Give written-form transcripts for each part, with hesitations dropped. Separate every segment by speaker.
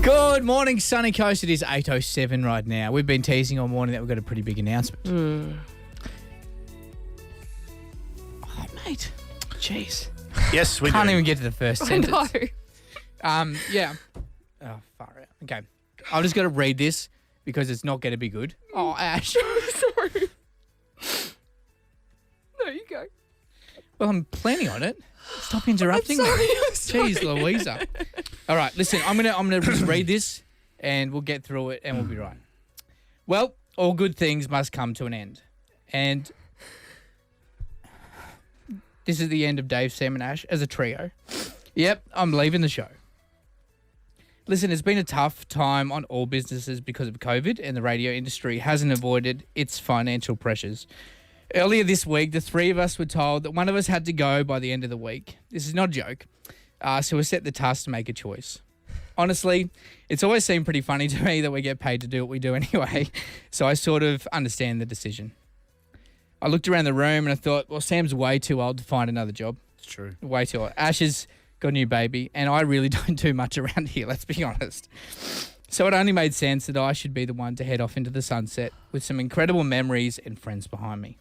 Speaker 1: Good morning, Sunny Coast. It is 8:07 right now. We've been teasing all morning that we've got a pretty big announcement. Oh, mate. Jeez.
Speaker 2: Yes, we
Speaker 1: Can't
Speaker 2: do.
Speaker 1: even get to the first
Speaker 3: I
Speaker 1: sentence.
Speaker 3: know.
Speaker 1: Yeah. Oh, far out. Okay. I've just got to read this because it's not going to be good. Oh, Ash.
Speaker 3: Sorry. No, you go.
Speaker 1: Well, I'm planning on it. Stop interrupting
Speaker 3: Sorry,
Speaker 1: me.
Speaker 3: I'm sorry.
Speaker 1: Jeez, Louisa. All right, listen, I'm gonna just read this and we'll get through it and we'll be right. Well, all good things must come to an end. And this is the end of Dave, Sam and Ash as a trio. Yep, I'm leaving the show. Listen, it's been a tough time on all businesses because of COVID, and the radio industry hasn't avoided its financial pressures. Earlier this week, the three of us were told that one of us had to go by the end of the week. This is not a joke. So we set the task to make a choice. Honestly, it's always seemed pretty funny to me that we get paid to do what we do anyway, so I sort of understand the decision. I looked around the room and I thought, well, Sam's way too old to find another job.
Speaker 2: It's true.
Speaker 1: Way too old. Ash has got a new baby, and I really don't do much around here, let's be honest. So it only made sense that I should be the one to head off into the sunset with some incredible memories and friends behind me.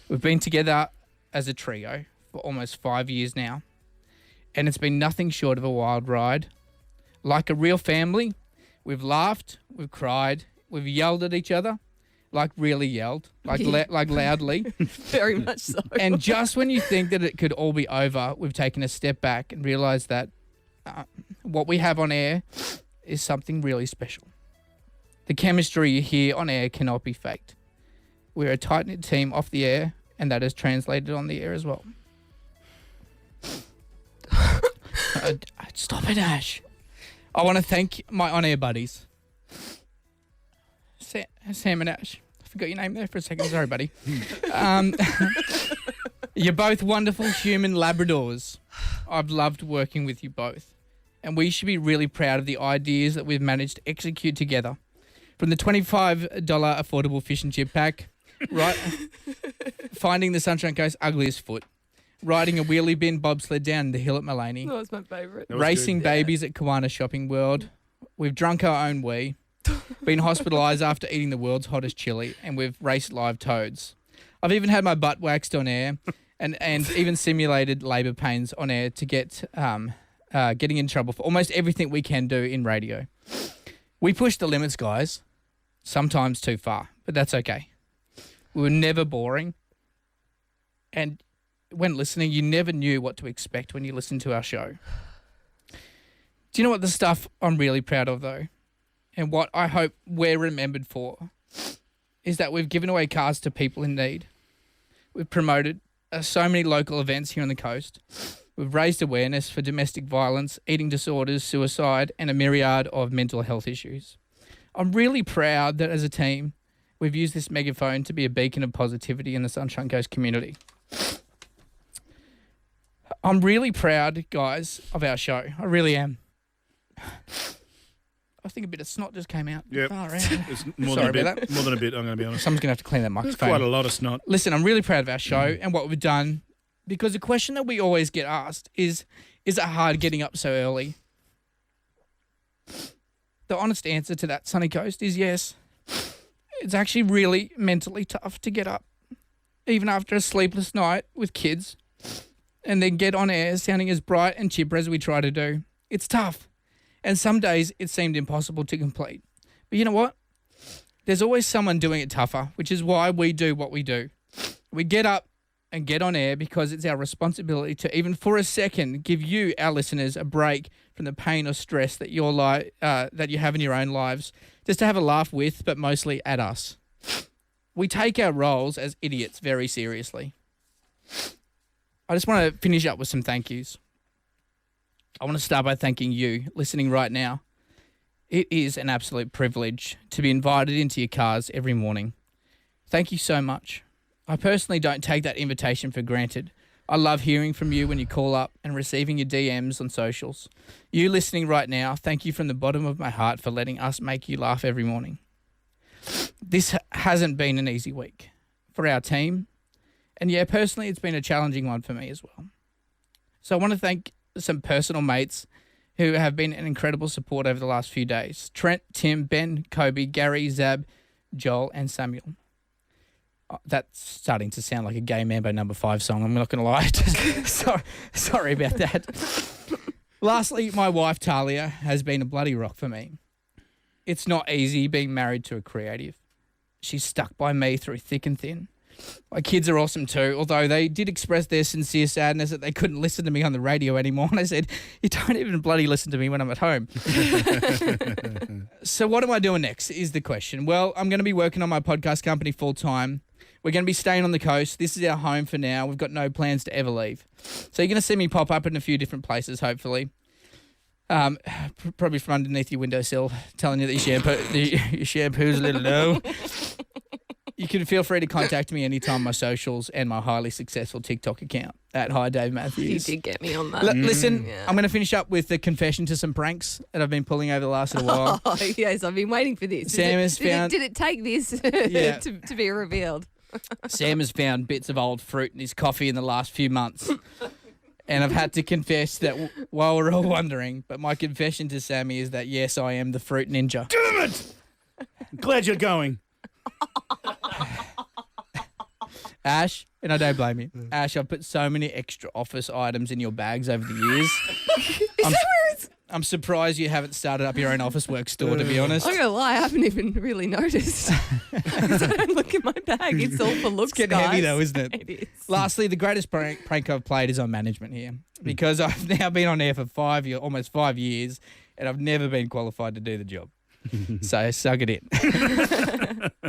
Speaker 1: We've been together as a trio for almost 5 years now, and it's been nothing short of a wild ride. Like a real family, we've laughed, we've cried, we've yelled at each other, like really yelled, like like loudly.
Speaker 3: Very much so.
Speaker 1: And just when you think that it could all be over, we've taken a step back and realised that what we have on air is something really special. The chemistry you hear on air cannot be faked. We're a tight-knit team off the air, and that is translated on the air as well. Stop it, Ash. I want to thank my on-air buddies. Sam and Ash. I forgot your name there for a second. Sorry, buddy. You're both wonderful human Labradors. I've loved working with you both. And we should be really proud of the ideas that we've managed to execute together. From the $25 affordable fish and chip pack, right? Finding the Sunshine Coast's ugliest foot. Riding a wheelie bin bobsled down the hill at Mullaney.
Speaker 3: That was my favourite.
Speaker 2: That was
Speaker 1: Racing
Speaker 2: good.
Speaker 1: babies at Kiwana Shopping World. We've drunk our own wee. Been hospitalised after eating the world's hottest chili, and we've raced live toads. I've even had my butt waxed on air, and even simulated labour pains on air to get getting in trouble for almost everything we can do in radio. We push the limits, guys. Sometimes too far, but that's okay. We were never boring, and when listening, you never knew what to expect when you listened to our show. Do you know what the stuff I'm really proud of, though? And what I hope we're remembered for is that we've given away cars to people in need. We've promoted so many local events here on the coast. We've raised awareness for domestic violence, eating disorders, suicide, and a myriad of mental health issues. I'm really proud that as a team, we've used this megaphone to be a beacon of positivity in the Sunshine Coast community. I'm really proud, guys, of our show. I really am. I think a bit of snot just came out.
Speaker 2: Yep.
Speaker 1: Far out.
Speaker 2: It's more
Speaker 1: Sorry
Speaker 2: than a
Speaker 1: about
Speaker 2: bit.
Speaker 1: that.
Speaker 2: More than a bit, I'm going to be honest.
Speaker 1: Someone's going to have to clean that
Speaker 2: There's
Speaker 1: microphone.
Speaker 2: quite a lot of snot.
Speaker 1: Listen, I'm really proud of our show and what we've done, because the question that we always get asked is it hard getting up so early? The honest answer to that, Sunny Coast, is yes. It's actually really mentally tough to get up, even after a sleepless night with kids, and then get on air sounding as bright and chipper as we try to do. It's tough. And some days it seemed impossible to complete. But you know what? There's always someone doing it tougher, which is why we do what we do. We get up and get on air because it's our responsibility to, even for a second, give you, our listeners, a break from the pain or stress that that you have in your own lives, just to have a laugh with, but mostly at us. We take our roles as idiots very seriously. I just want to finish up with some thank yous. I want to start by thanking you, listening right now. It is an absolute privilege to be invited into your cars every morning. Thank you so much. I personally don't take that invitation for granted. I love hearing from you when you call up and receiving your DMs on socials. You listening right now, thank you from the bottom of my heart for letting us make you laugh every morning. This hasn't been an easy week for our team. And yeah, personally, it's been a challenging one for me as well. So I want to thank some personal mates who have been an incredible support over the last few days. Trent, Tim, Ben, Kobe, Gary, Zab, Joel, and Samuel. That's starting to sound like a Gay Mambo number 5 song. I'm not going to lie. Sorry about that. Lastly, my wife, Talia, has been a bloody rock for me. It's not easy being married to a creative. She's stuck by me through thick and thin. My kids are awesome too, although they did express their sincere sadness that they couldn't listen to me on the radio anymore. And I said, you don't even bloody listen to me when I'm at home. So what am I doing next is the question. Well, I'm going to be working on my podcast company full time. We're going to be staying on the coast. This is our home for now. We've got no plans to ever leave. So you're going to see me pop up in a few different places, hopefully. Probably from underneath your windowsill, telling you that your shampoo's a little low. You can feel free to contact me anytime on my socials and my highly successful TikTok account at Hi Dave
Speaker 3: You
Speaker 1: Matthews.
Speaker 3: did get me on that.
Speaker 1: Listen,
Speaker 3: Yeah.
Speaker 1: I'm going to finish up with the confession to some pranks that I've been pulling over the last little while.
Speaker 3: Oh, yes, I've been waiting for this.
Speaker 1: Sam has found-
Speaker 3: Did it take this
Speaker 1: Yeah.
Speaker 3: to be revealed?
Speaker 1: Sam has found bits of old fruit in his coffee in the last few months. And I've had to confess that while we're all wondering, but my confession to Sammy is that, yes, I am the fruit ninja.
Speaker 2: Damn it! Glad you're going.
Speaker 1: Ash, and I don't blame you. Ash, I've put so many extra office items in your bags over the years. I'm surprised you haven't started up your own office work store, to be honest.
Speaker 3: I'm not gonna lie, I haven't even really noticed. 'Cause I don't look in my bag. It's all for looks,
Speaker 1: It's getting heavy
Speaker 3: guys.
Speaker 1: though, isn't it?
Speaker 3: It is.
Speaker 1: Lastly, the greatest prank I've played is on management here, because I've now been on air for almost 5 years, and I've never been qualified to do the job. So suck it in.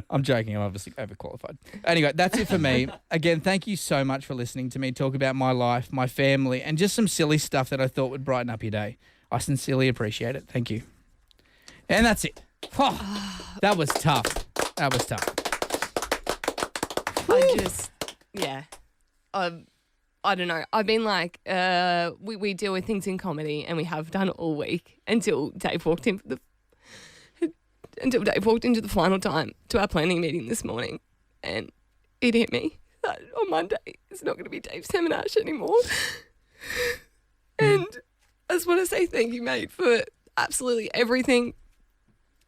Speaker 1: I'm joking. I'm obviously overqualified. Anyway, that's it for me. Again, thank you so much for listening to me talk about my life, my family, and just some silly stuff that I thought would brighten up your day. I sincerely appreciate it. Thank you. And that's it. Oh, that was tough. That was tough.
Speaker 3: I don't know. I've been like, we deal with things in comedy, and we have done it all week until Dave walked into the final time to our planning meeting this morning, and it hit me that on Monday it's not going to be Dave, Sam and Ash anymore. And I just want to say thank you, mate, for absolutely everything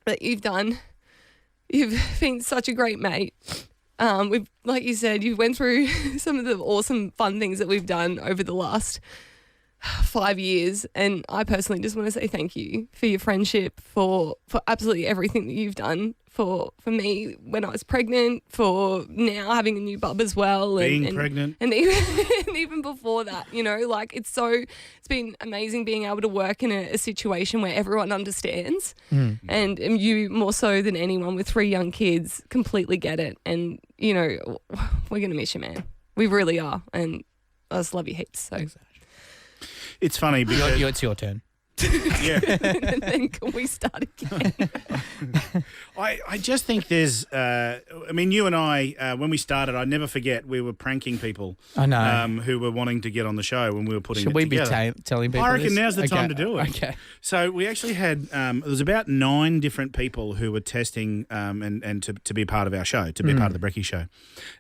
Speaker 3: that you've done. You've been such a great mate. We've, like you said, you went through some of the awesome, fun things that we've done over the last 5 years, and I personally just want to say thank you for your friendship, for absolutely everything that you've done for me when I was pregnant, for now having a new bub as well,
Speaker 2: Being pregnant.
Speaker 3: and even before that, you know, like it's been amazing being able to work in a situation where everyone understands, and you more so than anyone with 3 young kids completely get it, and you know we're gonna miss you, man. We really are, and I just love you heaps. So.
Speaker 2: It's funny because
Speaker 1: It's your turn.
Speaker 2: yeah,
Speaker 3: And then can we start again?
Speaker 2: I just think there's. I mean, you and I, when we started, I never forget we were pranking people.
Speaker 1: I know.
Speaker 2: Who were wanting to get on the show when we were putting
Speaker 1: Should
Speaker 2: it
Speaker 1: we
Speaker 2: together.
Speaker 1: be telling people
Speaker 2: I reckon
Speaker 1: this?
Speaker 2: now's the time
Speaker 1: Okay,
Speaker 2: to do it.
Speaker 1: Okay.
Speaker 2: So we actually had there was about 9 different people who were testing and to be part of our show, to be part of the Brekkie show,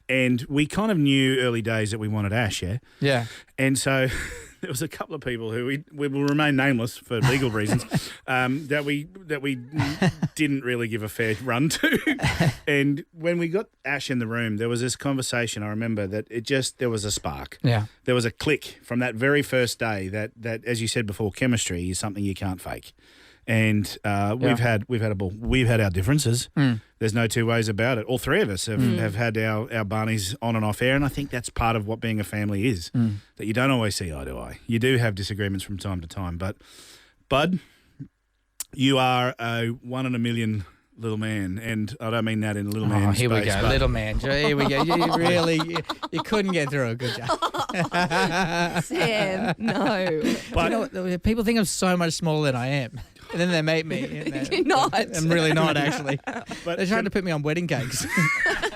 Speaker 2: and we kind of knew early days that we wanted Ash,
Speaker 1: Yeah.
Speaker 2: and so. There was a couple of people who we will remain nameless for legal reasons that we didn't really give a fair run to. And when we got Ash in the room, there was this conversation. I remember that there was a spark.
Speaker 1: Yeah.
Speaker 2: There was a click from that very first day. That as you said before, chemistry is something you can't fake. And we've had a ball. We've had our differences. There's no two ways about it. All 3 of us have had our Barneys on and off air, and I think that's part of what being a family is, that you don't always see eye to eye. You do have disagreements from time to time, but Bud, you are a 1 in a million little man, and I don't mean that in a little man
Speaker 1: Here
Speaker 2: space.
Speaker 1: we go,
Speaker 2: but
Speaker 1: little man. Here we go. You really, you couldn't get through it, could you?
Speaker 3: Sam, no.
Speaker 2: But
Speaker 1: You know what? People think I'm so much smaller than I am. And then they meet me. And
Speaker 3: You're not.
Speaker 1: I'm really not, actually.
Speaker 2: but
Speaker 1: They're trying to put me on wedding cakes.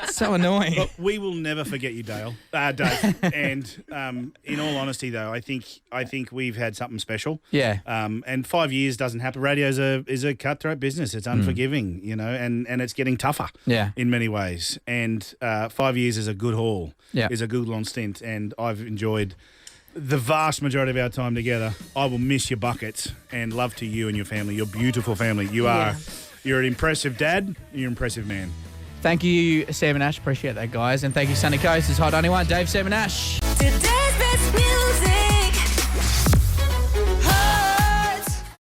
Speaker 1: So annoying.
Speaker 2: Look, we will never forget you, Dave. And in all honesty, though, I think we've had something special.
Speaker 1: Yeah.
Speaker 2: And 5 years doesn't happen. Radio is a cutthroat business. It's unforgiving, you know, and it's getting tougher.
Speaker 1: Yeah.
Speaker 2: In many ways. And 5 years is a good haul.
Speaker 1: Yeah.
Speaker 2: Is a good long stint. And I've enjoyed the vast majority of our time together. I will miss your buckets and love to you and your family, your beautiful family. You're an impressive dad. You're an impressive man.
Speaker 1: Thank you, Sam and Ash. Appreciate that, guys. And thank you, Sunny Coast. It's Hot 91. Dave, Sam and Ash.
Speaker 4: Today's best